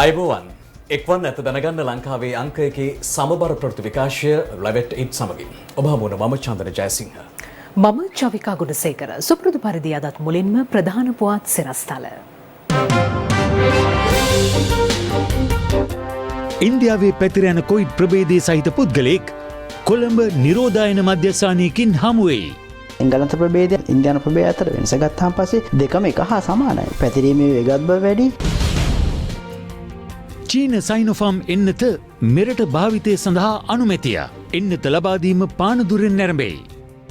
අයිබෝවන් එක්වන් ඇත දැනගන්න ලංකාවේ අංකයකේ සමබර ප්‍රවෘත්ති විකාශය ලැබෙට් ඉත් සමගින් ඔබ හමුවන මම චන්දන ජයසිංහ මම චවිකා ගුණසේකර සුපුරුදු පරිදි අදත් මුලින්ම ප්‍රධාන පුවත් සිරස්තල ඉන්දියාවේ පැතිර යන කොවිඩ් ප්‍රභේදයේ සහිත පුද්ගලයෙක් කොළඹ නිරෝධායන මධ්‍යස්ථානයකින් හමු වෙයි. එංගලන්ත ප්‍රභේදය ඉන්දියානු ප්‍රභේදය අතර වෙනස ගත්තාම පස්සේ දෙකම එක හා සමානයි. පැතිරීමේ වේගත් බව වැඩි. චීන සයිනෝෆාම් එන්නත මෙරට භාවිතය සඳහා අනුමැතිය. එන්නත ලබා දීම පානදුරෙන් නැරඹෙයි.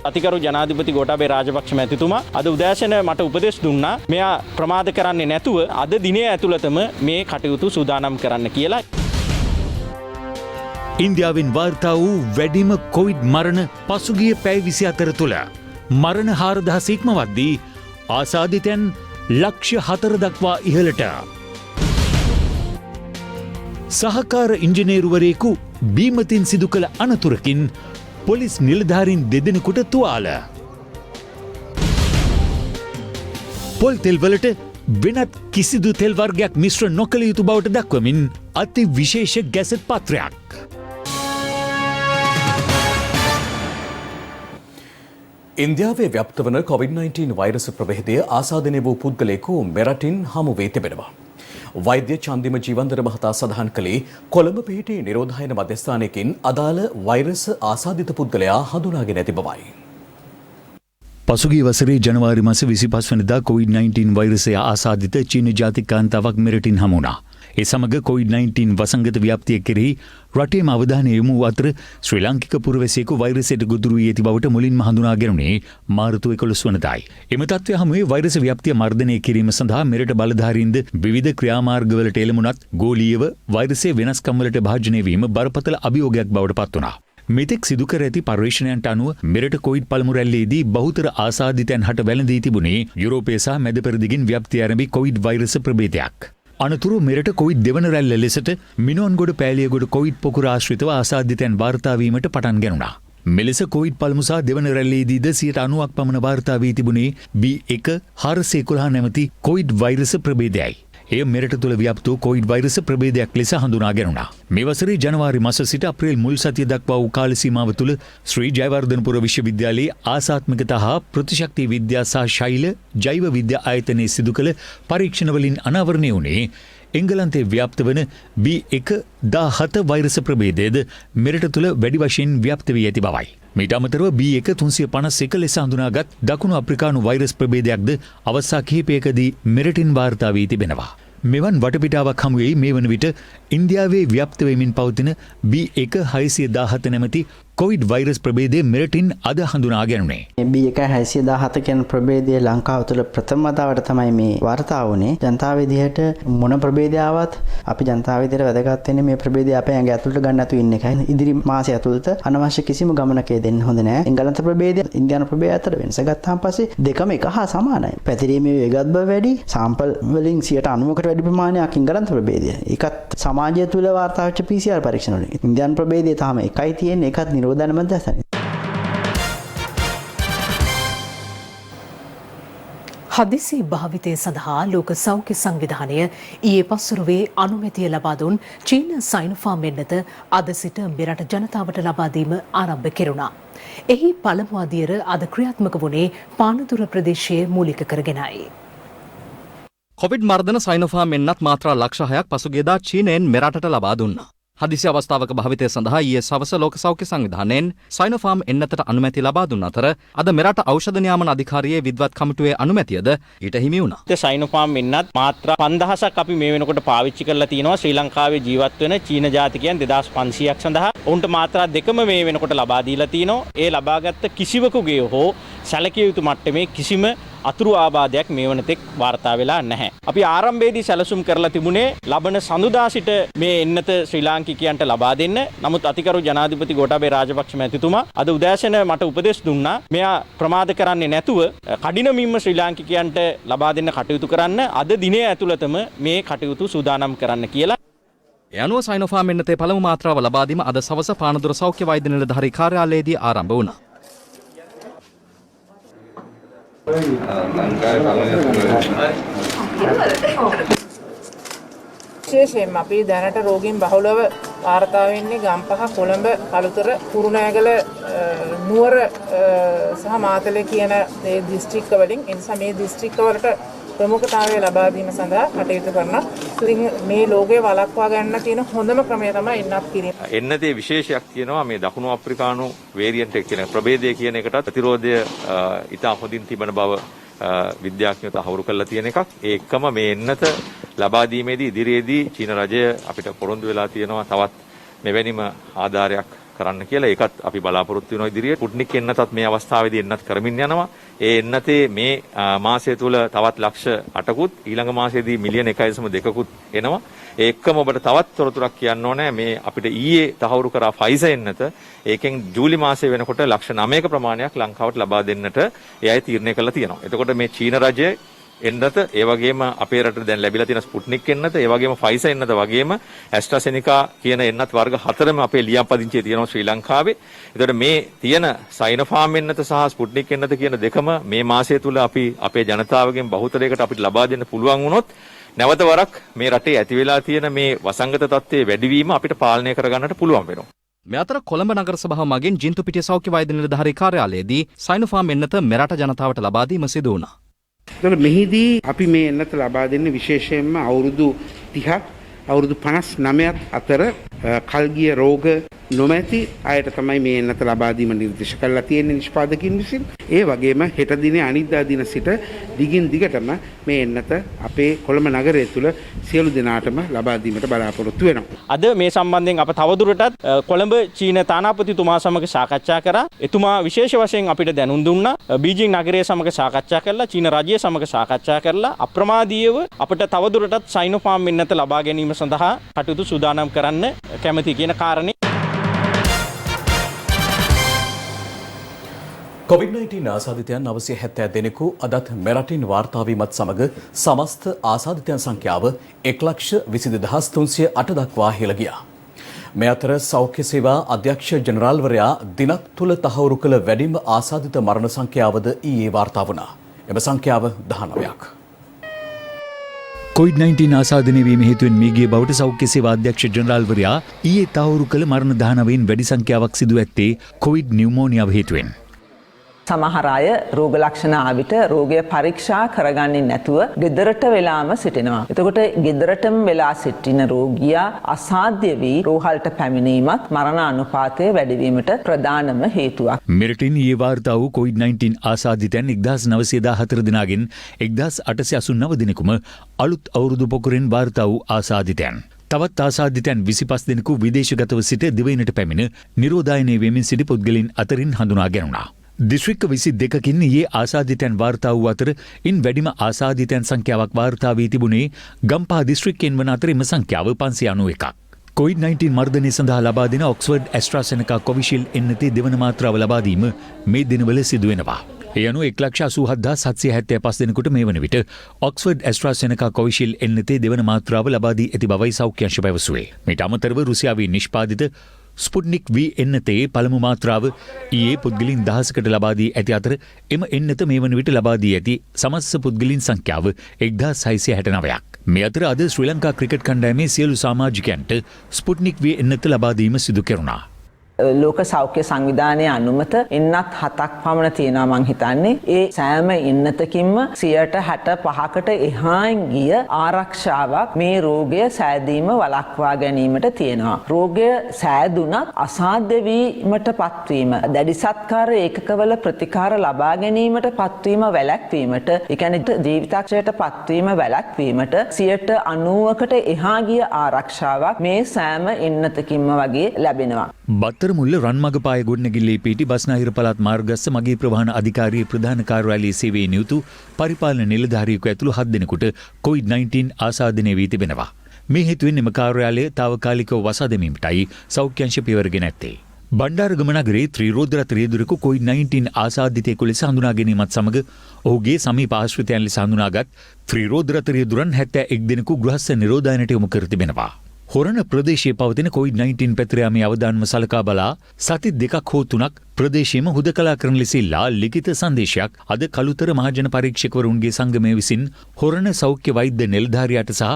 අතිකරු ජනාධිපති ගෝඨාභය රාජපක්ෂ මැතිතුමා අද උදෑසන මට උපදෙස් දුන්නා මෙයා ප්‍රමාද කරන්නේ නැතුව අද දිනය ඇතුළතම මේ කටයුතු සූදානම් කරන්න කියලා. ඉන්දියාවෙන් වාර්තා වූ වැඩිම කොවිඩ් මරණ පසුගිය පැය 24 තුළ මරණ 4000 ඉක්මවද්දී ආසාදිතයන් ලක්ෂ 4 දක්වා ඉහළට. සහකාර ඉංජිනේරුවරයෙකු බීමතින් සිදු කළ අනතුරකින් පොලිස් නිලධාරීන් දෙදෙනෙකුට තුවාල. පොල් තෙල්වලට වෙනත් කිසිදු තෙල් වර්ගයක් මිශ්‍ර නොකළ යුතු බවට දක්වමින් අති විශේෂ ගැසට් පත්‍රයක්. ඉන්දියාවේ ව්‍යාප්ත වන COVID-19 වෛරස ප්‍රභේදය ආසාදනය වූ පුද්ගලයෙකු මෙරටින් හමු වී තිබෙනවා. වෛද්‍ය චන්දිම ජීවන්දර මහතා සඳහන් කළේ කොළඹ පිහිටි නිරෝධායන මධ්‍යස්ථානයකින් අදාළ වෛරස ආසාදිත පුද්ගලයා හඳුනාගෙන ඇති බවයි. පසුගිය වසරේ ජනවාරි මාස 25 වෙනිදා COVID-19 වෛරසය ආසාදිත චීන ජාතික කාන්තාවක් මෙරටින් හමු වුණා. ඒ සමග COVID-19 වසංගත ව්‍යාප්තිය කෙරෙහි රටේම අවධානය යොමු අතර ශ්‍රී ලාංකික පුරවැසියෙකු වෛරසයට ගොදුරු වී ඇති බවට මුලින්ම හඳුනාගැනුණේ මාර්තු 11 වෙනිදායි. එම තත්ත්වය හමුවේ වෛරස ව්‍යාප්තිය මර්ධනය කිරීම සඳහා මෙරට බලධාරීන්ද විවිධ ක්‍රියාමාර්ගවලට එළඹුණත් ගෝලීයව වෛරසයේ වෙනස්කම්වලට භාජනය වීම බරපතල අභියෝගයක් බවට පත් වුණා. මෙතෙක් සිදු කර ඇති පර්යේෂණයන්ට අනුව මෙරට කොවිඩ් පළමු රැල්ලේදී බහුතර ආසාදිතයන් හට වැළඳී තිබුණේ යුරෝපය සහ මැද පෙරදිගින් ව්‍යාප්තිය ආරම්භි කොවිඩ් වෛරස ප්‍රභේදයක්. අනතුරු මෙරට කොවිඩ් දෙවන රැල්ල ලෙසට මිනුවන්ගොඩ පෑලියගොඩ කොවිඩ් පොකුර ආශ්‍රිතව ආසාදිතයන් වාර්තා වීමට පටන් ගැනුණා. මෙලෙස කොවිඩ් පළමු සහ දෙවන රැල්ලේදීද 90%ක් පමණ වාර්තා වී තිබුණේ B1.411 නැමැති කොවිඩ් වෛරස ප්‍රභේදයයි. එය මෙරට තුළ ව්‍යාප්ත වූ කොවිඩ් වෛරස ප්‍රභේදයක් ලෙස හඳුනා ගැනුණා. මේ වසරේ ජනවාරි මාස සිට අප්‍රේල් මුල් සතිය දක්වා වූ කාල සීමාව තුළ ශ්‍රී ජයවර්ධනපුර විශ්වවිද්‍යාලයේ ආසාත්මිකතා හා ප්‍රතිශක්ති විද්‍යා සහ ශෛල ජෛව විද්‍යා ආයතනයේ සිදු කළ පරීක්ෂණවලින් අනාවරණය වුණේ එංගලන්තයේ ව්‍යාප්ත වන B1.17 වෛරස ප්‍රභේදයද මෙරට තුළ වැඩි වශයෙන් ව්‍යාප්ත වී ඇති බවයි. මීට අමතරව B1.351 ලෙස හඳුනාගත් දකුණු අප්‍රිකානු වෛරස් ප්‍රභේදයක්ද අවස්ථා කිහිපයකදී මෙරටින් වාර්තා වී තිබෙනවා. මෙවන් වටපිටාවක් හමුවේ මේ වන විට ඉන්දියාවේ ව්‍යාප්ත වෙමින් පවතින B1.617 නැමැති කොවිඩ් වෛරස් ප්‍රභේදය මෙරටින් අද හඳුනා ගැනුණේ. B1.617 කියන ප්‍රභේදය ලංකාව තුළ ප්‍රථම වතාවට තමයි මේ වාර්තා වුණේ. ජනතාව විදිහට මොන ප්‍රභේදයවත් අපි ජනතාව විදිහට වැදගත් වෙන්නේ මේ ප්‍රභේදය අපේ ඇඟ ඇතුළට ගන්න නැතුව ඉන්න එකයි. ඉදිරි මාසය ඇතුළත අනවශ්‍ය කිසිම ගමනක දෙන්න හොඳ නැහැ. එංගලන්ත ප්‍රභේදය ඉන්දියානු ප්‍රභේදය අතර වෙනස ගත්තාම පස්සේ දෙකම එක හා සමානයි. පැතිරීමේ වේගත් බව වැඩි. සාම්පල් වලින් 90%කට වැඩි ප්‍රමාණයක් ඉංගලන්ත ප්‍රභේදය. ඒකත් සමාජය තුළ වාර්තා වෙච්ච PCR පරීක්ෂණ වලින්. ඉන්දියානු ප්‍රභේදය තාම එකයි තියෙන්නේ. ඒකත් නිරෝධායන මධ්‍යස්ථානයේ. හදිසි භාවිතය සඳහා ලෝක සෞඛ්‍ය සංවිධානය ඊයේ පස්වරුවේ අනුමැතිය ලබා දුන් චීන සයිනෝෆාම් එන්නත අද සිට මෙරට ජනතාවට ලබා දීම ආරම්භ කෙරුණා. එහි පළමු අදියර අද ක්‍රියාත්මක වුණේ පානදුර ප්‍රදේශයේ මූලික කරගෙනයි. කොවිඩ් මර්ධන සයිනෝෆාම් එන්නත් මාත්‍රා ලක්ෂ 6ක් පසුගියදා චීනයෙන් මෙරටට ලබා දුන්නා. හදිසි අවස්ථාවක භාවිතය සඳහා ඊයේ සවස ලෝක සෞඛ්‍ය සංවිධානයෙන් සයිනෝෆාම් එන්නතට අනුමැතිය ලබා දුන් අතර අද මෙරට ඖෂධ නියාමන අධිකාරියේ විද්වත් කමිටුවේ අනුමැතියද ඊට හිමි වුණා. සයිනෝෆාම් එන්නත් මාත්‍රා 5000ක් අපි මේ වෙනකොට පාවිච්චි කරලා තිනවා ශ්‍රී ලංකාවේ ජීවත් වෙන චීන ජාතිකයන් 2500ක් සඳහා. ඔවුන්ට මාත්‍රා දෙකම මේ වෙනකොට ලබා දීලා තිනවා. ඒ ලබාගත් කිසිවකුගේ හෝ සැලකිය යුතු මට්ටමේ කිසිම අතුරු ආබාධයක් මේ වනතෙක් වාර්තා වෙලා නැහැ. අපි ආරම්භයේදී සැලසුම් කරලා තිබුණේ ලබන සඳුදා සිට මේ එන්නත ශ්‍රී ලාංකිකයන්ට ලබා දෙන්න. නමුත් අතිකරු ජනාධිපති ගෝඨාභය රාජපක්ෂ මැතිතුමා අද උදෑසන මට උපදෙස් දුන්නා මෙයා ප්‍රමාද කරන්නේ නැතුව කඩිනමින්ම ශ්‍රී ලාංකිකයන්ට ලබා දෙන්න කටයුතු කරන්න අද දිනය ඇතුළතම මේ කටයුතු සූදානම් කරන්න කියලා. ඒ අනුව සයිනෝෆාම් එන්නතේ පළමු මාත්‍රාව ලබා දීම අද සවස පානදුර සෞඛ්‍ය වෛද්‍ය නිලධාරී කාර්යාලයේදී ආරම්භ වුණා. විශේෂයෙන්ම අපි දැනට රෝගීන් බහුලව වාර්තා වෙන්නේ ගම්පහ කොළඹ කළුතර කුරුණෑගල නුවර සහ මාතලේ කියන මේ දිස්ත්‍රික්ක වලින් ඒ නිසා මේ දිස්ත්‍රික්ක වලට ප්‍රමුඛතාවය ලබා දීම සඳහා කටයුතු කරනවා. ඉතින් මේ රෝගය වළක්වා ගන්න තියෙන හොඳම ක්‍රමය තමයි එන්නත් කිරීම. එන්නතේ විශේෂයක් තියෙනවා මේ දකුණු අප්‍රිකානු වේරියන්ට් එක කියන ප්‍රභේදය කියන එකටත් ප්‍රතිරෝධය ඉතා හොඳින් තිබෙන බව විද්‍යාඥයෝ තහවුරු කරලා තියෙන එකක්. ඒ එක්කම මේ එන්නත ලබා දීමේදී ඉදිරියේදී චීන රජය අපිට පොරොන්දු වෙලා තියෙනවා තවත් මෙවැනිම ආධාරයක් කරන්න කියලා. ඒකත් අපි බලාපොරොත්තු වෙනවා ඉදිරියට. ස්පුට්නික් එන්නතත් මේ අවස්ථාවේදී එන්නත් කරමින් යනවා. ඒ එන්නතේ මේ මාසය තුල තවත් ලක්ෂ 8කුත් ඊළඟ මාසයේදී මිලියන 1.2කුත් එනවා. ඒ එක්කම ඔබට තවත් තොරතුරක් කියන්න ඕනේ මේ අපිට ඊයේ තහවුරු කරා ෆයිසර් එන්නත. ඒකෙන් ජූලි මාසයේ වෙනකොට ලක්ෂ 9ක ප්‍රමාණයක් ලංකාවට ලබා දෙන්නට ඒ අය තීරණය කළා තියෙනවා. එතකොට මේ චීන රජය එන්නත ඒ වගේම අපේ රටට දැන් ලැබිලා තියෙන ස්පුට්නික් එන්නත ඒ වගේම ෆයිසර් එන්නත වගේම ඇස්ට්‍රාසෙනිකා කියන එන්නත් වර්ග 4ම අපේ ලියාපදිංචියේ තියෙනවා ශ්‍රී ලංකාවේ. එතකොට මේ තියෙන සයිනෝෆාම් එන්නත සහ ස්පුට්නික් එන්නත කියන දෙකම මේ මාසය තුල අපි අපේ ජනතාවගෙන් බහුතරයකට අපිට ලබා දෙන්න පුළුවන් වුණොත් නැවත වරක් මේ රටේ ඇති වෙලා තියෙන මේ වසංගත තත්ත්වයේ වැඩිවීම අපිට පාලනය කරගන්නට පුළුවන් වෙනවා. මේ අතර කොළඹ නගර සභාව මගින් ජින්තුපිටිය සෞඛ්‍ය වෛද්‍ය නිලධාරී කාර්යාලයේදී සයිනෝෆාම් එන්නත මෙරට ජනතාවට ලබා දීම සිදු වුණා. එතකොට මෙහිදී අපි මේ එන්නත ලබා දෙන්නේ විශේෂයෙන්ම අවුරුදු 30ක් අවුරුදු 59ක් අතර කල්ගිය රෝග නොමැති අයට තමයි මේ එන්නත ලබා දීම නිර්දේශ කරලා තියෙන නිෂ්පාදකින් විසින්. ඒ වගේම හෙට දිනේ අනිද්දා දින සිට දිගින් දිගටම මේ එන්නත අපේ කොළඹ නගරය තුල සියලු දෙනාටම ලබා දීමට බලාපොරොත්තු වෙනවා. අද මේ සම්බන්ධයෙන් අප තවදුරටත් කොළඹ චීන තානාපතිතුමා සමග සාකච්ඡා කරා. එතුමා විශේෂ වශයෙන් අපිට දැනුම් දුන්නා. බීජිං නගරය සමග සාකච්ඡා කරලා චීන රජය සමග සාකච්ඡා කරලා අප්‍රමාදීයව අපිට තවදුරටත් සයිනෝෆාම් එන්නත ලබා ගැනීම සඳහා කටයුතු සූදානම් කරන්න කැමැති කියන කාරණේ. COVID-19 ආසාදිතයන් 970 දෙනෙකු අදත් මෙරටින් වාර්තා වීමත් සමග සමස්ත ආසාදිතයන් සංඛ්‍යාව 1,22,308 දක්වා ඉහළ ගියා. මේ අතර සෞඛ්‍ය සේවා අධ්‍යක්ෂ ජනරාල්වරයා දිනක් තුල තහවුරු කළ වැඩිම ආසාදිත මරණ සංඛ්‍යාවද ඊයේ වාර්තා වුණා. එම සංඛ්‍යාව 19ක්. COVID-19 ආසාදනය වීම හේතුවෙන් මිය ගිය බවට සෞඛ්‍ය සේවා අධ්‍යක්ෂ ජනරාල්වරයා ඊයේ තහවුරු කළ මරණ 19න් වැඩි සංඛ්‍යාවක් සිදු ඇත්තේ කොවිඩ් නියුමෝනියාව හේතුවෙන්. සමහර අය රෝග ලක්ෂණ ආවිත රෝගය පරීක්ෂා කරගන්නේ නැතුව ගෙදරට වෙලාම සිටිනවා. එතකොට ගෙදරටම වෙලා සිටින රෝගියා අසාධ්‍ය වී රෝහලට පැමිණීමත් මරණ අනුපාතය වැඩිවීමට ප්‍රධානම හේතුවක්. මෙරටින් ඊයේ වාර්තා වූ COVID-19 ආසාදිතයන් 1914 දෙනාගෙන් 1889 දෙනෙකුම අලුත් අවුරුදු පොකුරෙන් වාර්තා වූ ආසාදිතයන්. තවත් ආසාදිතයන් 25 දෙනෙකු විදේශගතව සිට දිවයිනට පැමිණ නිරෝධායනය වෙමින් සිටි පුද්ගලයන් අතරින් හඳුනා ගැනුණා. දිස්ත්‍රික්ක 22කින් ඊයේ ආසාදිතයන් වාර්තා වූ අතර ඉන් වැඩිම ආසාදිතයන් සංඛ්‍යාවක් වාර්තා වී තිබුණේ ගම්පහ දිස්ත්‍රික්කයෙන් වන අතර එම සංඛ්‍යාව 591ක්. COVID-19 මර්ධනය සඳහා ලබා දෙන ඔක්ස්ෆර්ඩ් ඇස්ට්‍රාසෙනකා කොවිෂීල්ඩ් එන්නතේ දෙවන මාත්‍රාව ලබා දීම මේ දිනවල සිදු වෙනවා. ඒ අනුව 1,87,775 දෙනෙකුට මේ වන විට ඔක්ස්ෆර්ඩ් ඇස්ට්‍රාසෙනකා කොවිෂීල්ඩ් එන්නතේ දෙවන මාත්‍රාව ලබා දී ඇති බවයි සෞඛ්‍ය අංශ පැවසුවේ. මීට අමතරව රුසියාවේ නිෂ්පාදිත ස්පුට්නික් V එන්නතේ පළමු මාත්‍රාව ඊයේ පුද්ගලින් 1000කට ලබා දී ඇති අතර එම එන්නත මේ වන විට ලබා දී ඇති සමස්ත පුද්ගලින් සංඛ්‍යාව 1669ක්. මේ අතර අද ශ්‍රී ලංකා ක්‍රිකට් කණ්ඩායමේ සියලු සමාජිකයන්ට ස්පුට්නික් V එන්නත ලබා දීම සිදු කෙරුණා. ලෝක සෞඛ්‍ය සංවිධානයේ අනුමත එන්නත් 7ක් පමණ තියෙනවා මං හිතන්නේ. ඒ සෑම එන්නතකින්ම 65%කට එහායින් ගිය ආරක්ෂාවක් මේ රෝගය සෑදීම වළක්වා ගැනීමට තියෙනවා. රෝගය සෑදුනත් අසාධ්‍ය වීමට පත්වීම, දැඩි සත්කාර ඒකකවල ප්‍රතිකාර ලබා ගැනීමට පත්වීම වැළැක්වීමට, ඒ කියන්නේ ජීවිතක්ෂයට පත්වීම වැළැක්වීමට 90%කට එහා ගිය ආරක්ෂාවක් මේ සෑම එන්නතකින්ම වගේ ලැබෙනවා. බත්තරමුල්ල රන්මගපාය ගොඩනැගිල්ලේ පිහිටි බස්නාහිර පළාත් මාර්ගස්ස මගී ප්‍රවාහන අධිකාරියේ ප්‍රධාන කාර්යාලයේ සේවයේ නියුතු පරිපාලන නිලධාරියෙකු ඇතුළු 7 දෙනෙකුට COVID-19 ආසාදනය වී තිබෙනවා. මේ හේතුවෙන් එම කාර්යාලය తాවකාලිකව වසා දැමීමටයි සෞඛ්‍ය අංශ පියවරගෙන ඇත්තේ. බණ්ඩාරගම නගරේ ත්‍රිරෝද රථ රියදුරෙකු COVID-19 ආසාදිතයෙකු ලෙස හඳුනා ගැනීමත් සමග ඔහුගේ සමීප ආශ්‍රිතයන් ලෙස හඳුනාගත් ත්‍රිරෝද රථ රියදුරන් 71 දෙනෙකු ගෘහස්ස නිරෝධායනයට යොමු කර තිබෙනවා. හොරණ ප්‍රදේශයේ පවතින COVID-19 පැතිරයාමේ අවදානම සලකා බලා සති 2ක් හෝ 3ක් ප්‍රදේශයේම හුදකලා කරන ලෙස ඉල්ලා ලිඛිත සංදේශයක් අද කළුතර මහජන පරීක්ෂකවරුන්ගේ සංගමය විසින් හොරණ සෞඛ්‍ය වෛද්‍ය නිලධාරියාට සහ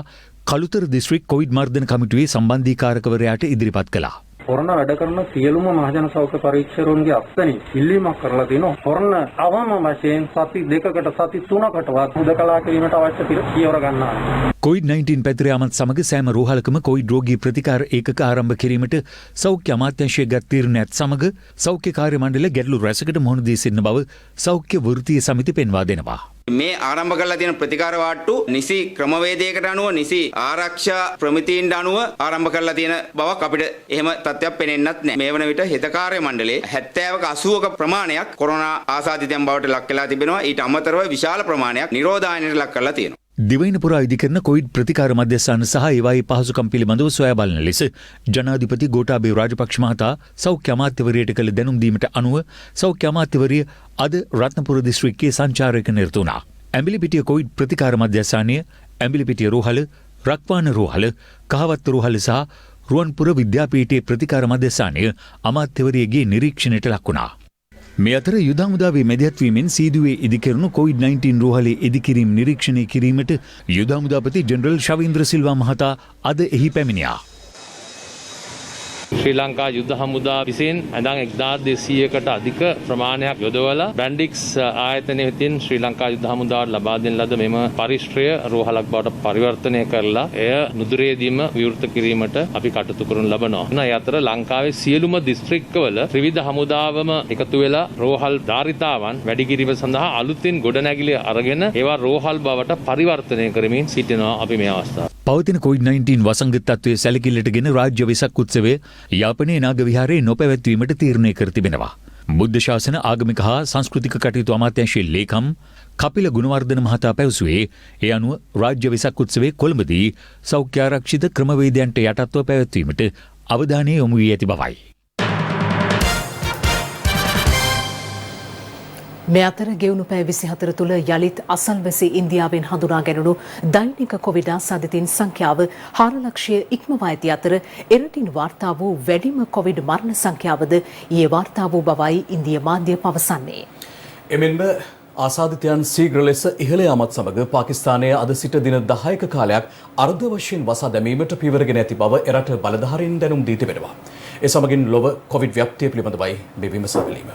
කළුතර දිස්ත්‍රික් කොවිඩ් මර්ධන කමිටුවේ සම්බන්ධීකාරකවරයාට ඉදිරිපත් කළා. කොරෝනා වැඩ කරන සියලුම මහජන සෞඛ්‍ය පරීක්ෂකවරුන්ගේ අත්දැකීම් ඉල්ලීමක් කරලා තිනවා. කොරෝනා අවම වශයෙන් සති 2කට සති 3කටවත් හුදකලා කිරීමට අවශ්‍ය පියවර ගන්නවා. COVID-19 පැතිර යාමත් සමග සෑම රෝහලකම කොවිඩ් රෝගී ප්‍රතිකාර ඒකක ආරම්භ කිරීමට සෞඛ්‍ය අමාත්‍යාංශය ගත් තීරණයත් සමග සෞඛ්‍ය කාර්ය මණ්ඩල ගැටලු රැසකට මුහුණ දී සිටින බව සෞඛ්‍ය වෘත්තීය සමිති පෙන්වා දෙනවා. මේ ආරම්භ කරලා තියෙන ප්‍රතිකාර වාට්ටු නිසි ක්‍රමවේදයකට අනුව නිසි ආරක්ෂා ප්‍රමිතීන්ට අනුව ආරම්භ කරලා තියෙන බවක් අපිට එහෙම තත්ත්වයක් පේනෙන්නත් නැහැ. මේ වන විට හිත කාර්ය මණ්ඩලයේ 70ක 80ක ප්‍රමාණයක් කොරෝනා ආසාදිතයන් බවට ලක් වෙලා තිබෙනවා. ඊට අමතරව විශාල ප්‍රමාණයක් නිරෝධායනයට ලක් කරලා තියෙනවා. දිවයිනපුර ඉදිකරන කොවිඩ් ප්‍රතිකාර මධ්‍යස්ථාන සහ ඒවායේ පහසුකම් පිළිබඳව සොයා බලන ලෙස ජනාධිපති ගෝඨාභය රාජපක්ෂ මහතා සෞඛ්‍ය අමාත්‍යවරියට කළ දැනුම් දීමට අනුව සෞඛ්‍ය අමාත්‍යවරිය අද රත්නපුර දිස්ත්‍රික්කයේ සංචාරයක නිරත වුණා. ඇඹිලිපිටිය කොවිඩ් ප්‍රතිකාර මධ්‍යස්ථානය, ඇඹිලිපිටිය රෝහල, රක්වාන රෝහල, කහවත්ත රෝහල සහ රුවන්පුර විද්‍යාපීඨයේ ප්‍රතිකාර මධ්‍යස්ථානය අමාත්‍යවරියගේ නිරීක්ෂණයට ලක් වුණා. මේ අතර යුද හමුදාවේ මැදිහත්වීමෙන් සීදුවේ ඉදිකරනු COVID-19 රෝහලේ ඉදිකිරීම නිරීක්ෂණය කිරීමට යුද හමුදාපති ජෙනරල් ශවීන්ද්‍ර සිල්වා මහතා අද එහි පැමිණියා. ශ්‍රී ලංකා යුද හමුදා විසින් ඇඳන් 1200කට අධික ප්‍රමාණයක් යොදවලා බැන්ඩික්ස් ආයතනය වෙතින් ශ්‍රී ලංකා යුද හමුදාවට ලබා දෙන ලද මෙම පරිශ්‍රය රෝහලක් බවට පරිවර්තනය කරලා එය නුදුරේදීම විවෘත කිරීමට අපි කටයුතු කරනු ලබනවා. ඒ අතර ලංකාවේ සියලුම දිස්ත්‍රික්කවල ත්‍රිවිධ හමුදාවම එකතු වෙලා රෝහල් ධාරිතාවන් වැඩි කිරීම සඳහා අලුතින් ගොඩනැගිලි අරගෙන ඒවා රෝහල් බවට පරිවර්තනය කරමින් සිටිනවා අපි මේ අවස්ථාවේ. පවතින COVID-19 වසංගත තත්ත්වයේ සැලකිල්ලටගෙන රාජ්‍ය වෙසක් උත්සවය යාපනයේ නාග විහාරයේ නොපැවැත්වීමට තීරණය කර තිබෙනවා. බුද්ධ ශාසන ආගමික හා සංස්කෘතික කටයුතු අමාත්‍යාංශයේ ලේකම් කපිල ගුණවර්ධන මහතා පැවසුවේ ඒ අනුව රාජ්‍ය වෙසක් උත්සවයේ කොළඹදී සෞඛ්‍ය ආරක්ෂිත ක්‍රමවේදයන්ට යටත්ව පැවැත්වීමට අවධානය යොමු වී ඇති බවයි. මේ අතර ගෙවුණු පැය 24 තුළ යලිත් අසල්වැසි ඉන්දියාවෙන් හඳුනා ගැනුණු දෛනික කොවිඩ් ආසාදිතයින් සංඛ්‍යාව 4 ලක්ෂය ඉක්මවා ඇති අතර එරටින් වාර්තා වූ වැඩිම කොවිඩ් මරණ සංඛ්‍යාවද ඊයේ වාර්තා වූ බවයි ඉන්දිය මාධ්‍ය පවසන්නේ. එමෙන්ම ආසාදිතයන් ශීඝ්‍ර ලෙස ඉහළ යාමත් සමග පාකිස්තානයේ අද සිට දින 10ක කාලයක් අර්ධ වශයෙන් වසා දැමීමට පියවරගෙන ඇති බව එරට බලධාරීන් දැනුම් දී තිබෙනවා. ඒ සමගින් ලොව කොවිඩ් ව්‍යාප්තිය පිළිබඳවයි මේ විමසා බැලීම.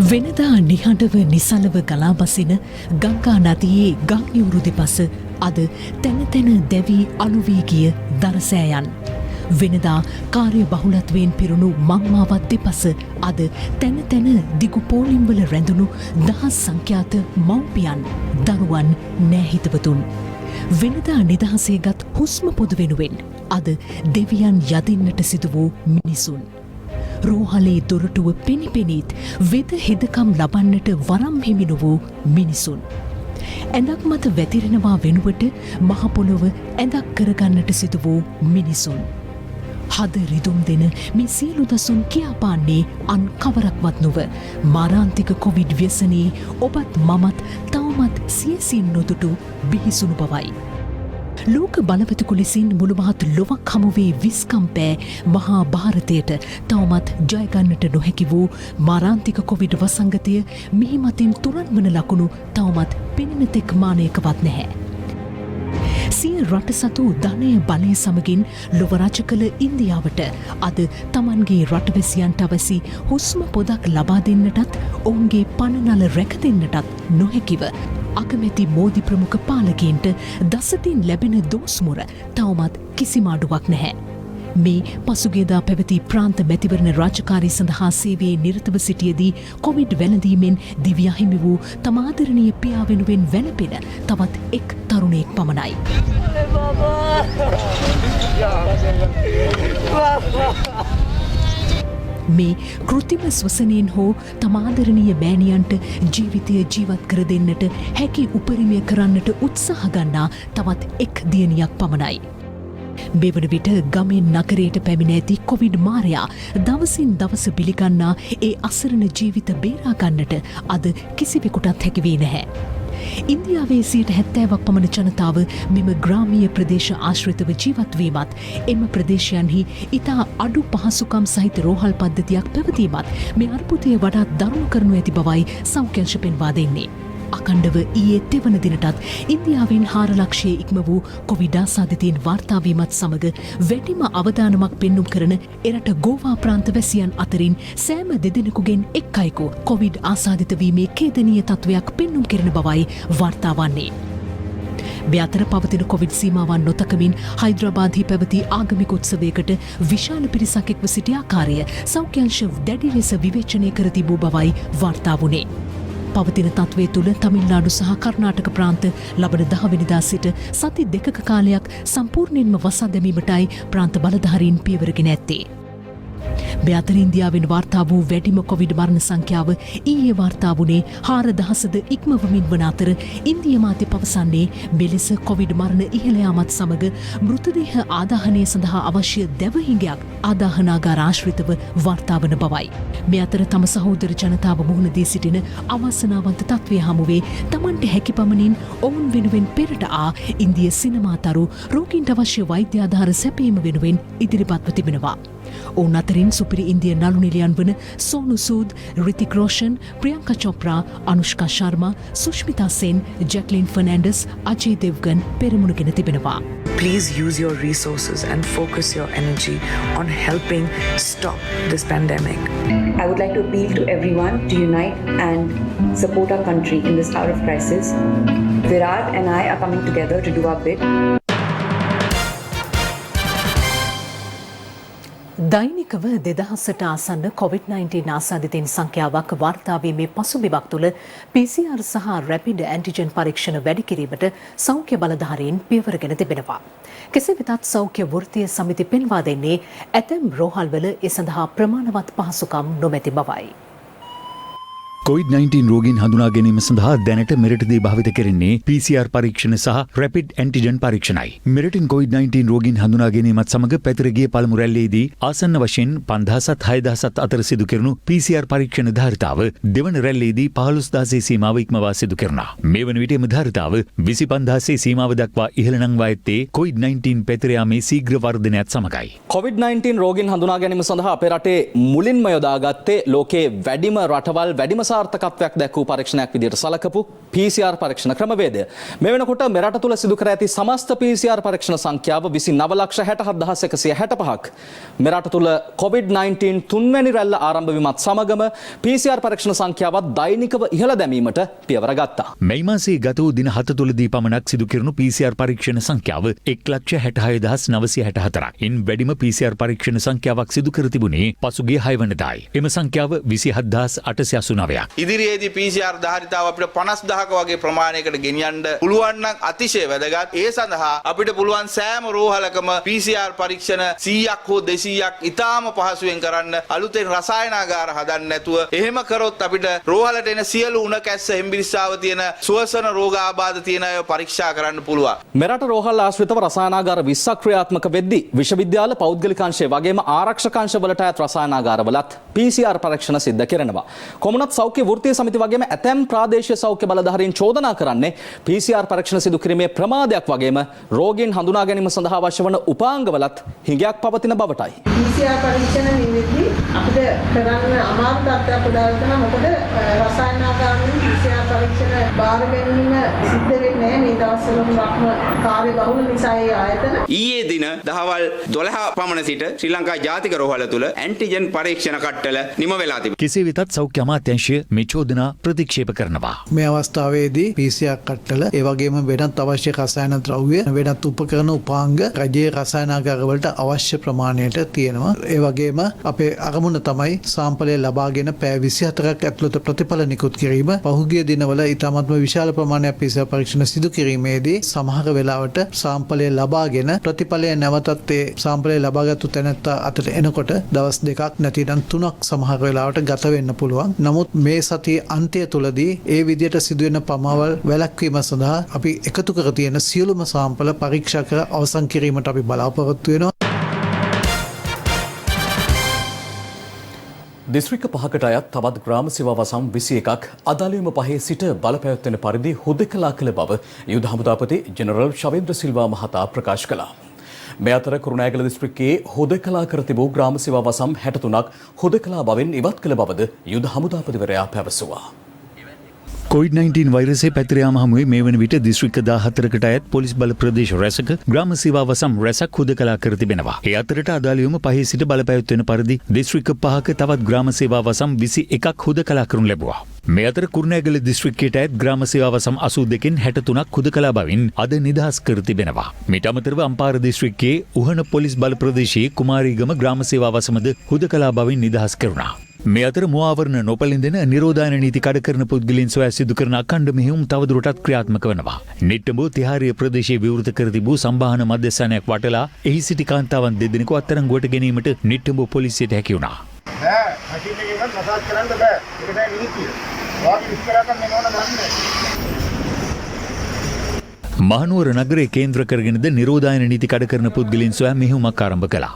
වෙනදා නිහඬව නිසලව ගලා බසින ගංගා නදියේ ගංයුරු දෙපස අද තැන තැන දැවී අලුවී ගිය දරසෑයන්. වෙනදා කාර්ය බහුලත්වයෙන් පිරුණු මංමාවත් දෙපස අද තැන තැන දිගු පෝලිම්වල රැඳුණු දහස් සංඛ්‍යාත මව්පියන්, දරුවන්, නෑහිතවතුන්. වෙනදා නිදහසේ ගත් හුස්ම පොදු වෙනුවෙන් අද දෙවියන් යදින්නට සිදු වූ මිනිසුන්. රෝහලේ දොරටුව පෙනිපෙනීත් වෙද හෙදකම් ලබන්නට වරම් හිමි නොවූ මිනිසුන්. ඇඳක් මත වැතිරෙනවා වෙනුවට මහපොළොව ඇඳක් කරගන්නට සිදු වූ මිනිසුන්. හද රිදුම් දෙන මේ සියලු දසුන් කියාපාන්නේ අන් කවරක්වත් නොව මාරාන්තික කොවිඩ් ව්‍යසනයේ ඔබත් මමත් තවමත් සියසින් නොදුටු බිහිසුණු බවයි. ලෝක බලවතකු ලෙසින් මුළුමහත් ලොවක් හමුවේ විස්කම්පෑ මහා භාරතයට තවමත් ජයගන්නට නොහැකි වූ මාරාන්තික කොවිඩ් වසංගතය මිහිමතින් තුරන් වන ලකුණු තවමත් පෙනෙන තෙක් මානයකවත් නැහැ. සිය රට සතු ධනය බලය සමගින් ලොව රජ කළ ඉන්දියාවට අද තමන්ගේ රටවැසියන්ට අවැසි හුස්ම පොදක් ලබා දෙන්නටත් ඔවුන්ගේ පණනල රැක දෙන්නටත් නොහැකිව අගමැති මෝදි ප්‍රමුඛ පාලකයන්ට දසතින් ලැබෙන දෝස්මුර තවමත් කිසිම අඩුවක් නැහැ. මේ පසුගියදා පැවති ප්‍රාන්ත මැතිවරණ රාජකාරී සඳහා සේවයේ නිරතව සිටියදී කොවිඩ් වැළඳීමෙන් දිව්‍ය හිමි වූ තමාදරණීය පියා වෙනුවෙන් වැළපෙන තවත් එක් තරුණයෙක් පමණයි. මේ කෘතිම ස්වසනයෙන් හෝ තමාදරණීය මෑණියන්ට ජීවිතය ජීවත් කර දෙන්නට හැකි උපරිමය කරන්නට උත්සාහ ගන්නා තවත් එක් දියණියක් පමණයි. මෙවන විට ගමෙන් නගරයට පැමිණ ඇති කොවිඩ් මාරයා දවසින් දවස පිළිගන්නා ඒ අසරණ ජීවිත බේරා ගන්නට අද කිසිවෙකුටත් හැකි වී නැහැ. ඉන්දියාවේ 70% පමණ ජනතාව මෙම ග්‍රාමීය ප්‍රදේශ ආශ්‍රිතව ජීවත් වීමත් එම ප්‍රදේශයන්හි ඉතා අඩු පහසුකම් සහිත රෝහල් පද්ධතියක් පැවතීමත් මේ අර්බුදය වඩාත් දරුණු කරනු ඇති බවයි සෞඛ්‍යංශ පෙන්වා දෙන්නේ. අකණ්ඩව ඊයේ තෙවන දිනටත් ඉන්දියාවෙන් 4 ලක්ෂයේ ඉක්ම වූ කොවිඩ් ආසාදිතයින් වාර්තා වීමත් සමග වැඩිම අවදානමක් පෙන්නුම් කරන එරට ගෝවා ප්‍රාන්ත වැසියන් අතරින් සෑම දෙදෙනෙකුගෙන් එක් අයෙකු කොවිඩ් ආසාදිත වීමේ ඛේදනීය තත්ත්වයක් පෙන්නුම් කරන බවයි වාර්තා වන්නේ. මේ අතර පවතින කොවිඩ් සීමාවන් නොතකමින් හයිද්‍රාබාද්හි පැවති ආගමික උත්සවයකට විශාල පිරිසක් එක්ව සිටි ආකාරය සෞඛ්‍යංශ දැඩි ලෙස විවේචනය කර තිබූ බවයි වාර්තා වුණේ. පවතින තත්ත්වය තුළ තමිල්නාඩු සහ කර්ණාටක ප්‍රාන්ත ලබන 10 වෙනිදා සිට සති 2ක කාලයක් සම්පූර්ණයෙන්ම වසා දැමීමටයි ප්‍රාන්ත බලධාරීන් පියවරගෙන ඇත්තේ. මේ අතර ඉන්දියාවෙන් වාර්තා වූ වැඩිම කොවිඩ් මරණ සංඛ්‍යාව ඊයේ වාර්තා වුණේ 4000ද ඉක්මවමින් වන අතර ඉන්දිය මාධ්‍ය පවසන්නේ මෙලෙස කොවිඩ් මරණ ඉහළ යාමත් සමග මෘතදේහ ආදාහනය සඳහා අවශ්‍ය දැවහිඟයක් ආදාහනාගාර ආශ්‍රිතව වාර්තා වන බවයි. මේ අතර තම සහෝදර ජනතාව මුහුණ දී සිටින අවාසනාවන්ත තත්ත්වය හමුවේ තමන්ට හැකි පමණින් ඔවුන් වෙනුවෙන් පෙරට ඉන්දිය සිනමාතරු රෝගීන්ට අවශ්‍ය වෛද්‍ය ආධාර සැපීම වෙනුවෙන් ඉදිරිපත්ව තිබෙනවා. ඔවුන් අතරින් සුපිරි ඉන්දිය නළු නිලියන් වන සෝනු සූද්, රිතික් රෝෂන්, ප්‍රියංකා චොප්රා, අනුෂ්කා ශර්මා, සුෂ්මිතා සෙන්, ජැක්ලින් ෆර්නැන්ඩස්, අජේ දෙව්ගන් පෙරමුණගෙන තිබෙනවා. Please use your resources and focus your energy on helping stop this pandemic. I would like to appeal to everyone to unite and support our country in this hour of crisis. Virat and I are coming together to do our bit. දෛනිකව 2000ට ආසන්න COVID-19 ආසාදිතයින් සංඛ්‍යාවක් වාර්තා වීමේ පසුබිමක් තුළ PCR සහ rapid antigen පරීක්ෂණ වැඩි කිරීමට සෞඛ්‍ය බලධාරීන් පියවරගෙන තිබෙනවා. කෙසේ වෙතත් සෞඛ්‍ය වෘත්තීය සමිති පෙන්වා දෙන්නේ ඇතැම් රෝහල්වල ඒ සඳහා ප්‍රමාණවත් පහසුකම් නොමැති බවයි. COVID-19 රෝගීන් හඳුනා ගැනීම සඳහා දැනට මෙරටදී භාවිත කෙරෙන්නේ PCR පරීක්ෂණ සහ රැපිඩ් ඇන්ටිජන් පරීක්ෂණයි. මෙරටින් COVID-19 රෝගීන් හඳුනා ගැනීමත් සමග පැතිර ගිය පළමු රැල්ලේදී ආසන්න වශයෙන් 5000ත් 6000ත් අතර සිදු කෙරුණු PCR පරීක්ෂණ ධාරිතාව දෙවන රැල්ලේදී 15000 සීමාව ඉක්මවා සිදු කෙරුණා. මේ වන විට එම ධාරිතාව 25000 සීමාව දක්වා ඉහළ නංවා ඇත්තේ COVID-19 පැතිර යාමේ ශීඝ්‍ර වර්ධනයත් සමගයි. COVID-19 රෝගීන් හඳුනා ගැනීම සඳහා අපේ රටේ මුලින්ම යොදාගත්තේ ලෝකයේ වැඩිම රටවල් වැඩිම සාර්ථකත්වයක් දැක්වූ පරීක්ෂණයක් විදිහට සලකපු PCR පරීක්ෂණ ක්‍රමවේදය. මේ වෙනකොට මෙරට තුල සිදු කර ඇති සමස්ත PCR පරීක්ෂණ සංඛ්‍යාව 29,67,165ක්. මෙරට තුල COVID-19 තුන්වැනි රැල්ල ආරම්භ වීමත් සමගම PCR පරීක්ෂණ සංඛ්‍යාවත් දෛනිකව ඉහළ දැමීමට පියවර ගත්තා. මේ මාසයේ ගත වූ දින 7 තුලදී පමණක් සිදු කෙරුණු PCR පරීක්ෂණ සංඛ්‍යාව 1,66,964ක්. ඉන් වැඩිම PCR පරීක්ෂණ සංඛ්‍යාවක් සිදු කර තිබුණේ පසුගිය 6 වෙනිදායි. එම සංඛ්‍යාව 27,889ක්. ඉදිරියේදී PCR ධාරිතාව අපිට 50000ක වගේ ප්‍රමාණයකට ගෙනියන්න පුළුවන් නම් අතිශය වැදගත්. ඒ සඳහා අපිට පුළුවන් සෑම රෝහලකම PCR පරීක්ෂණ 100ක් හෝ 200ක් ඉතාම පහසුවෙන් කරන්න අලුතෙන් රසායනාගාර හදන්න නැතුව එහෙම කරොත් අපිට රෝහලට එන සියලු උණ කැස්ස හෙම්බිරිස්සාව තියෙන සුවසන රෝගාබාධ තියෙන අය පරීක්ෂා කරන්න පුළුවන්. මෙරට රෝහල් ආශ්‍රිතව රසායනාගාර 20ක් ක්‍රියාත්මක වෙද්දී විශ්වවිද්‍යාල පෞද්ගලිකාංශය වගේම ආරක්ෂකාංශ වලට අයත් රසායනාගාරවලත් PCR පරීක්ෂණ සිද්ධ කරනවා. කොමුණත් සෞඛ්‍ය වෘත්තීය සමිති වගේම ඇතැම් ප්‍රාදේශීය සෞඛ්‍ය බලධාරීන් චෝදනා කරන්නේ PCR පරීක්ෂණ සිදු කිරීමේ ප්‍රමාදයක් වගේම රෝගීන් හඳුනා ගැනීම සඳහා අවශ්‍ය වන උපාංගවලත් හිඟයක් පවතින බවටයි. PCR පරීක්ෂණ නිවෙද්දී අපිට කරන්න අමාරු තත්ත්වයක් උදාහරණ තමයි මොකද රසායනාගාරවලින් PCR පරීක්ෂණ බාර ගැනීම සිද්ධ වෙන්නේ නැහැ මේ දවස්වල වක්ම කාර්ය බහුල නිසා ඒ ආයතන. ඊයේ දින දහවල් 12 පමණ සිට ශ්‍රී ලංකා ජාතික රෝහල තුල ඇන්ටිජන් පරීක්ෂණ කට්ටල නිම වෙලා තිබෙනවා. කෙසේ වෙතත් සෞඛ්‍ය අමාත්‍යාංශය මේ චෝදනා ප්‍රතික්ෂේප කරනවා. මේ අවස්ථාවේදී PCR කට්ටල ඒ වගේම වෙනත් අවශ්‍ය රසායන ද්‍රව්‍ය වෙනත් උපකරණ උපාංග රජයේ රසායනාගාරවලට අවශ්‍ය ප්‍රමාණයට තියෙනවා. ඒ වගේම අපේ අරමුණ තමයි සාම්පලය ලබාගෙන පැය 24ක් ඇතුළත ප්‍රතිඵල නිකුත් කිරීම. පහුගිය දිනවල ඉතාමත්ම විශාල ප්‍රමාණයක් PCR පරීක්ෂණ සිදු කිරීමේදී සමහර වෙලාවට සාම්පලය ලබාගෙන ප්‍රතිඵලය නැවතත් ඒ සාම්පලය ලබාගත්තු තැනැත්තා අතට එනකොට දවස් 2ක් නැතිනම් 3ක් සමහර වෙලාවට ගත වෙන්න පුළුවන්. නමුත් මේ සතියේ අන්තය තුලදී ඒ විදියට සිදුවෙන පමාවල් වැළැක්වීම සඳහා අපි එකතු කර තියෙන සියලුම සාම්පල පරීක්ෂා කර අවසන් කිරීමට අපි බලාපොරොත්තු වෙනවා. දිස්ත්‍රික්ක පහකට අයත් තවත් ග්‍රාම සේවා වසම් 21ක් අදාළවීම පහේ සිට බලපැවැත්වෙන පරිදි හුදෙකලා කළ බව යුද හමුදාපති ජෙනරල් ශවේන්ද්‍ර සිල්වා මහතා ප්‍රකාශ කළා. මේ අතර කුරුණෑගල දිස්ත්‍රික්කයේ හුදෙකලා කර තිබූ ග්‍රාම සේවා වසම් 63ක් හුදෙකලා බවෙන් ඉවත් කළ බවද යුද හමුදාපතිවරයා පැවසුවා. COVID-19 වෛරසය පැතිර යාම හමුවේ මේ වන විට දිස්ත්‍රික්ක 14කට අයත් පොලිස් බල ප්‍රදේශ රැසක ග්‍රාම සේවා වසම් රැසක් හුදකලා කර තිබෙනවා. ඒ අතරට අදාළවීම පහේ සිට බලපැවැත්වෙන පරිදි දිස්ත්‍රික්ක 5ක තවත් ග්‍රාම සේවා වසම් 21ක් හුදකලා කරනු ලැබුවා. මේ අතර කුරුණෑගල දිස්ත්‍රික්කයට අයත් ග්‍රාම සේවා වසම් 82කින් 63ක් හුදකලා බවින් අද නිදහස් කර තිබෙනවා. මීට අමතරව අම්පාර දිස්ත්‍රික්කයේ උහන පොලිස් බල ප්‍රදේශයේ කුමාරීගම ග්‍රාම සේවා වසමද හුදකලා බවින් නිදහස් කරුණා. මේ අතර මුවාවරණ නොපැළඳෙන නිරෝධායන නීති කඩ කරන පුද්ගලයන් සොයා සිදු කරන අඛණ්ඩ මෙහෙයුම් තවදුරටත් ක්‍රියාත්මක වනවා. නිට්ටඹු තිහාරිය ප්‍රදේශයේ විවෘත කර තිබූ සම්බාහන මධ්‍යස්ථානයක් වටලා එහි සිටි කාන්තාවන් දෙදෙනෙකු අත්අඩංගුවට ගැනීමට නිට්ටඹු පොලිසියට හැකි වුණා. මහනුවර නගරයේ කේන්ද්‍ර කරගෙනද නිරෝධායන නීති කඩ කරන පුද්ගලයන් සොයා මෙහෙයුමක් ආරම්භ කළා.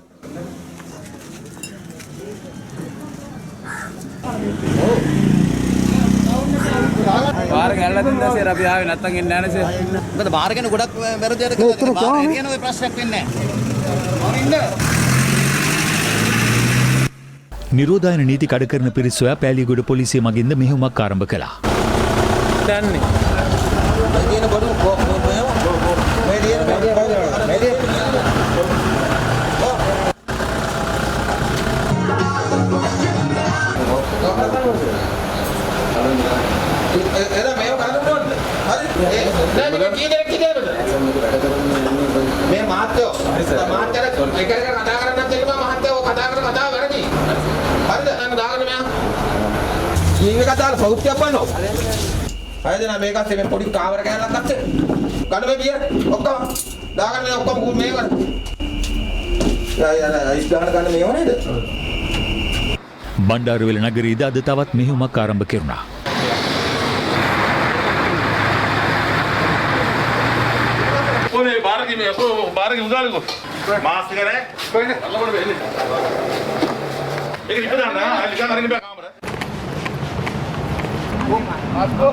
බාර ගැල්ලා තින් දැසේ අපි ආවේ නැත්තම් එන්නේ නැහැ නේද? මොකද බාර ගැන ගොඩක් වැරදියට කරලා බාර ගැන ඔය ප්‍රශ්නයක් වෙන්නේ නැහැ. නිරෝධායන නීති කඩ කරන පිරිස සොයා පෑලියගොඩ පොලිසිය මගින්ද මෙහෙයුමක් ආරම්භ කළා. දන්නේ. මේ මාත්‍යෝ මාත්‍යර එක එක කතා කරන්නත් දෙන්න මහත්තයෝ කතා කරන කතාව වැරදි. හරිද? දැන් දාගන්න මෙයා. ඊංග කතාවල සෞත්‍යයක් බලනවා. හරිද නේද මේකත් මේ පොඩි කාමර කෑල්ලක් අත්තේ. ගන්න මේ බියර් ඔක්කොම දාගන්න මේ ඔක්කොම මේ ගන්න. යා අයිස් ගන්න මේව නේද? බණ්ඩාරවැල නගරයේද අද තවත් මෙහෙයුමක් ආරම්භ කෙරුණා. මේ බාරකි මේ බාරකි උදාලකෝ මාස්ක් එක නැහැ කොහෙද අල්ලපොඩ වෙන්නේ ඒක ඉපදන්න ආ ලිකන් අරින්න බෑ කාමර ආස්කෝ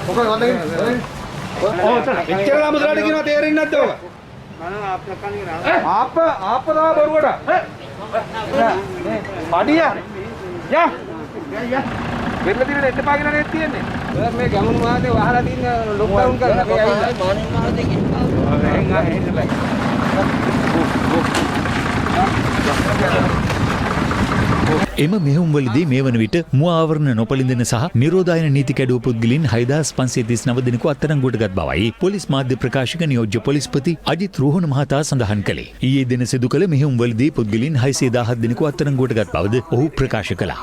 මොකද වන්දගෙන එච්චරම මුදලාට කියනවා තේරෙන්නේ නැද්ද ඔක ආපදා බරුවට පඩිය යා වෙන්න දින එන්න පාගෙන නේ තියෙන්නේ. ඔය මේ ගමුණු මාතේ වහලා තියෙන ලොක්ඩවුන් කරලා මේ ඇවිල්ලා මානින් මාතේ කිව්වා. එහෙන් එන්න බෑ. එම මෙහෙයුම්වලදී මේ වන විට මුවාවරණ නොපැළඳෙන සහ නිරෝධායන නීති කැඩුව පුද්ගලයන් 6539 දෙනෙකු අත්අඩංගුවට ගත් බවයි පොලිස් මාධ්‍ය ප්‍රකාශක නියෝජ්‍ය පොලිස්පති අජිත් රෝහණ මහතා සඳහන් කළේ. ඊයේ දින සිදු කළ මෙහෙයුම්වලදී පුද්ගලයන් 617 දෙනෙකු අත්අඩංගුවට ගත් බවද ඔහු ප්‍රකාශ කළා.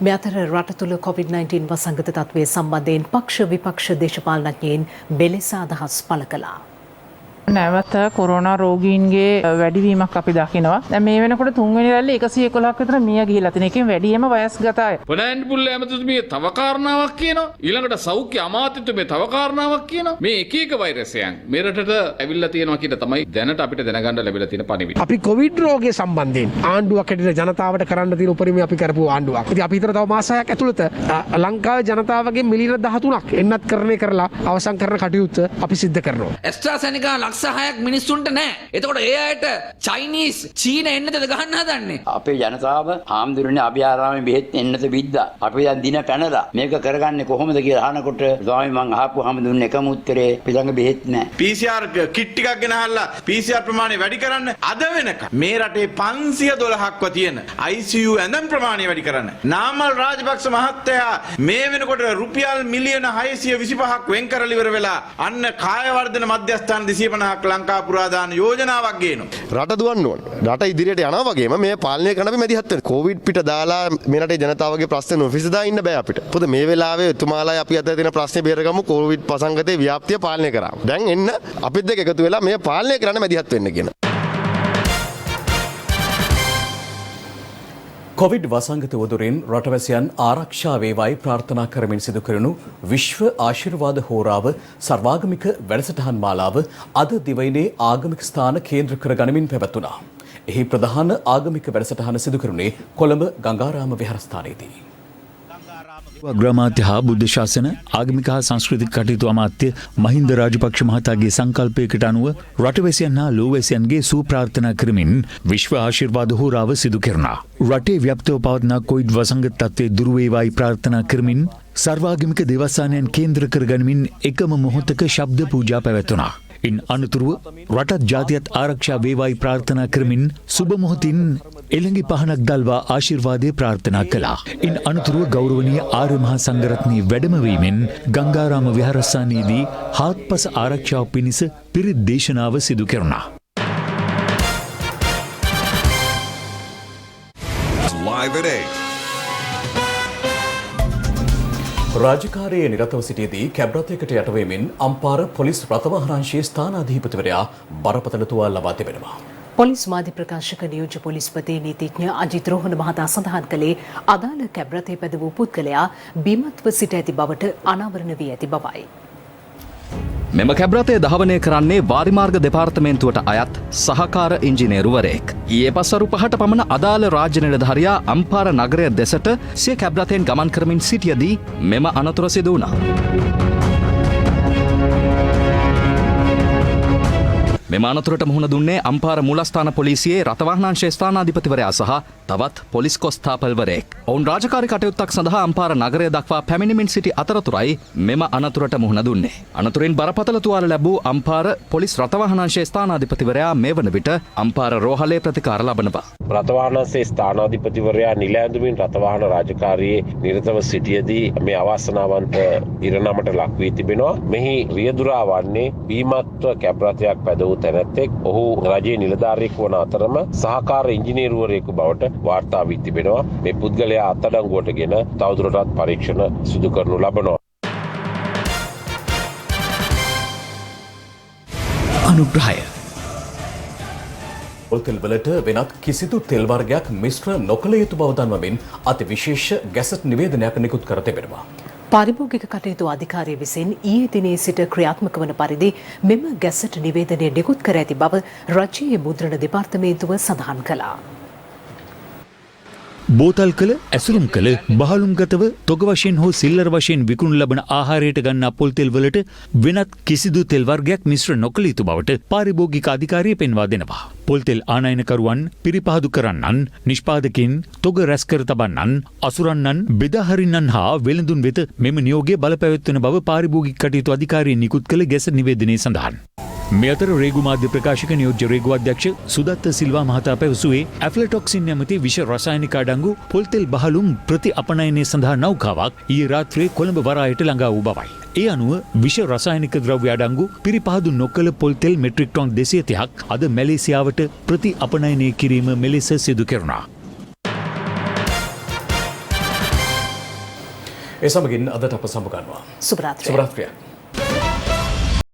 මේ අතර රට තුළ COVID-19 වසංගත තත්ත්වය සම්බන්ධයෙන් පක්ෂ විපක්ෂ දේශපාලනඥයින් මෙලෙස අදහස් පළ කළා. නැවත කොරෝනා රෝගීන්ගේ වැඩිවීමක් අපි දකිනවා. දැන් මේ වෙනකොට තුන්වෙනි රැල්ලේ 111ක් විතර මිය ගිහිලා තියෙන එකෙන් වැඩියම වයස්ගත අය. පොළෑන්ඩ් පුල්ල ඇමතුතුමිය තව කාරණාවක් කියනවා. ඊළඟට සෞඛ්‍ය අමාත්‍යතුමිය තව කාරණාවක් කියනවා. මේ එක එක වෛරසයන් මේ රටට ඇවිල්ලා තියෙනවා කියන තමයි දැනට අපිට දැනගන්න ලැබිලා තියෙන පණිවිඩ. අපි කොවිඩ් රෝගය සම්බන්ධයෙන් ආණ්ඩුවක් හැටියට ජනතාවට කරන්න තියෙන උපරිමය අපි කරපු ආණ්ඩුවක්. ඉතින් අපි හිතන තව මාස 6ක් ඇතුළත ලංකාවේ ජනතාවගේ මිලියන 13ක් එන්නත් කරණය කරලා අවසන් කරන කටයුත්ත අපි සිද්ධ කරනවා. ඇස්ට්‍රාසෙනිකා ලක්ෂ 6ක් මිනිස්සුන්ට නැහැ. එතකොට ඒ අයට චයිනීස් චීන එන්නද ගහන්න හදන්නේ. අපේ ජනතාව ආම්දුරනේ අභිආරාමේ බෙහෙත් එන්නත විද්දා. අපි දැන් දින පැනලා මේක කරගන්නේ කොහොමද කියලා අහනකොට ස්වාමී මං අහපුවාම දුන්නේ එකම උත්තරේ අපි ළඟ බෙහෙත් නැහැ. PCR කිට් ටිකක් ගෙනහල්ලා PCR ප්‍රමාණය වැඩි කරන්න අද වෙනකම් මේ රටේ 512ක්ව තියෙන ICU ඇඳන් ප්‍රමාණය වැඩි කරන්න. නාමල් රාජපක්ෂ මහත්තයා මේ වෙනකොට රුපියල් මිලියන 625ක් වෙන් කරලා ඉවර වෙලා අන්න කාය වර්ධන මධ්‍යස්ථාන 250ක් ලංකා පුරාදාන යෝජනාවක් ගේනවා. රට දුවන්න ඕන. රට ඉදිරියට යනවා වගේම මේ පාලනය කරන්න අපි මැදිහත් වෙනවා. කොවිඩ් පිට දාලා මේ රටේ ජනතාවගේ ප්‍රශ්න නොවිසඳා ඉන්න බෑ අපිට. මොකද මේ වෙලාවේ එතුමාලා අපි අතර තියෙන ප්‍රශ්නේ බේරගමු කොවිඩ් පසංගතේ ව්‍යාප්තිය පාලනය කරා. දැන් එන්න අපිත් දෙක එකතු වෙලා මේ පාලනය කරන්න මැදිහත් වෙන්න කියන. කොවිඩ් වසංගත වදුරෙන් රටවැසියන් ආරක්ෂා වේවායි ප්‍රාර්ථනා කරමින් සිදු කරනු විශ්ව ආශිර්වාද හෝරාව සර්වාගමික වැඩසටහන් මාලාව අද දිවයිනේ ආගමික ස්ථාන කේන්ද්‍ර කර ගනිමින් පැවැත්වුණා. එහි ප්‍රධාන ආගමික වැඩසටහන සිදු කෙරුණේ කොළඹ ගංගාරාම විහාරස්ථානයේදී. අග්‍රාමාත්‍ය හා බුද්ධ ශාසන ආගමික හා සංස්කෘතික කටයුතු අමාත්‍ය මහින්ද රාජපක්ෂ මහතාගේ සංකල්පයකට අනුව රටවැසියන් හා ලෝවැසියන්ගේ සුප්‍රාර්ථනා කරමින් විශ්ව ආශිර්වාද හෝරාව සිදු කෙරුණා. රටේ ව්‍යාප්තව පවත්නා කොවිඩ් වසංගත තත්ත්වය දුරු වේවායි ප්‍රාර්ථනා කරමින් සර්වාගමික දේවස්ථානයන් කේන්ද්‍ර කරගනිමින් එකම මොහොතක ශබ්ද පූජා පැවැත්වුණා. ඉන් අනතුරුව රටත් ජාතියත් ආරක්ෂා වේවායි ප්‍රාර්ථනා කරමින් සුබ මොහොතින් එළඟි පහනක් දල්වා ආශිර්වාදය ප්‍රාර්ථනා කළා. ඉන් අනතුරුව ගෞරවනීය ආර්ය මහා සංඝරත්නයේ වැඩමවීමෙන් ගංගාරාම විහාරස්ථානයේදී හාත්පස ආරක්ෂාව පිණිස පිරිත් දේශනාව සිදු කෙරුණා. Live at 8. රාජකාරියේ නිරතව සිටියේදී කැබ් රථයකට යටවීමෙන් අම්පාර පොලිස් රථවාහනාංශයේ ස්ථානාධිපතිවරයා බරපතල තුවාල ලබා තිබෙනවා. පොලිස් මාධ්‍ය ප්‍රකාශක නියෝජ්‍ය පොලිස්පති නීතිඥ අජිත් රෝහණ මහතා සඳහන් කළේ අදාළ කැබ් රථය පැද වූ පුද්ගලයා බීමත්ව සිට ඇති බවට අනාවරණ වී ඇති බවයි. මෙම කැබ්රතය දහවනය කරන්නේ වාරිමාර්ග දෙපාර්තමේන්තුවට අයත් සහකාර ඉංජිනේරුවරයෙක්. ඊයේ පස්වරු 5ට පමණ අදාළ රාජ්‍ය නිලධාරියා අම්පාර නගරය දෙසට සිය කැබ්රතයෙන් ගමන් කරමින් සිටියදී මෙම අනතුර සිදු වුණා. මෙම අනතුරට මුහුණ දුන්නේ අම්පාර මූලස්ථාන පොලිසියේ රථවාහනාංශයේ ස්ථානාධිපතිවරයා සහ තවත් පොලිස් කොස්තාපල්වරයෙක්. ඔවුන් රාජකාරී කටයුත්තක් සඳහා අම්පාර නගරය දක්වා පැමිණෙමින් සිටි අතරතුරයි මෙම අනතුරට මුහුණ දුන්නේ. අනතුරින් බරපතල තුවාල ලැබූ අම්පාර පොලිස් රථවාහනාංශයේ ස්ථානාධිපතිවරයා මේ වන විට අම්පාර රෝහලේ ප්‍රතිකාර ලබනවා. රථවාහනාංශයේ ස්ථානාධිපතිවරයා නිල ඇඳුමින් රථවාහන රාජකාරියේ නිරතව සිටියේදී මේ අවාසනාවන්ත ඉරණමට ලක් වී තිබෙනවා. මෙහි රියදුරා වන්නේ බීමත්ව කැබ් රථයක් පැද වූ තැනැත්තෙක්. ඔහු රජයේ නිලධාරියෙකු වන අතරම සහකාර ඉංජිනේරුවරයෙකු බවට වාර්තා වී තිබෙනවා. මේ පුද්ගලයා අත්අඩංගුවටගෙන තවදුරටත් පරීක්ෂණ සිදු කරනු ලබනවා. අනුග්‍රහය පොල්තෙල් වලට වෙනත් කිසිදු තෙල් වර්ගයක් මිශ්‍ර නොකළ යුතු බව දන්වමින් අති විශේෂ ගැසට් නිවේදනයක් නිකුත් කර තිබෙනවා. පාරිභෝගික කටයුතු අධිකාරිය විසින් ඊයේ දිනේ සිට ක්‍රියාත්මක වන පරිදි මෙම ගැසට් නිවේදනය නිකුත් කර ඇති බව රජයේ මුද්‍රණ දෙපාර්තමේන්තුව සඳහන් කළා. බෝතල් කළ ඇසුරුම් කළ බහලුම්ගතව තොග වශයෙන් හෝ සිල්ලර වශයෙන් විකුණු ලබන ආහාරයට ගන්නා පොල් තෙල් වලට වෙනත් කිසිදු තෙල් වර්ගයක් මිශ්‍ර නොකළ යුතු බවට පාරිභෝගික අධිකාරිය පෙන්වා දෙනවා. පොල් තෙල් ආනයනකරුවන්, පිරිපහදු කරන්නන්, නිෂ්පාදකින්, තොග රැස් කර තබන්නන්, අසුරන්නන්, බෙදා හරින්නන් හා වෙළඳුන් වෙත මෙම නියෝගය බලපැවැත්වෙන බව පාරිභෝගික කටයුතු අධිකාරිය නිකුත් කළ ගැසට් නිවේදනයේ සඳහන්. මේ අතර රේගු මාධ්‍ය ප්‍රකාශක නියෝජ්‍ය රේගු අධ්‍යක්ෂ සුදත්ත සිල්වා මහතා පැවසුවේ ඇෆ්ලටොක්සින් නැමැති විෂ රසායනික අඩංගු පොල් තෙල් බහලුම් ප්‍රති අපනයනය සඳහා නෞකාවක් ඊයේ රාත්‍රියේ කොළඹ වරායට ළඟා වූ බවයි. ඒ අනුව විෂ රසායනික ද්‍රව්‍ය අඩංගු පිරිපහදු නොකළ පොල් තෙල් මෙට්‍රික් ටොන් 230ක් අද මැලේසියාවට ප්‍රති අපනයනය කිරීම මෙලෙස සිදු කෙරුණා. ඒ සමගින් අදට අප සමුගන්නවා. සුබ රාත්‍රියක්. සුබ රාත්‍රියක්.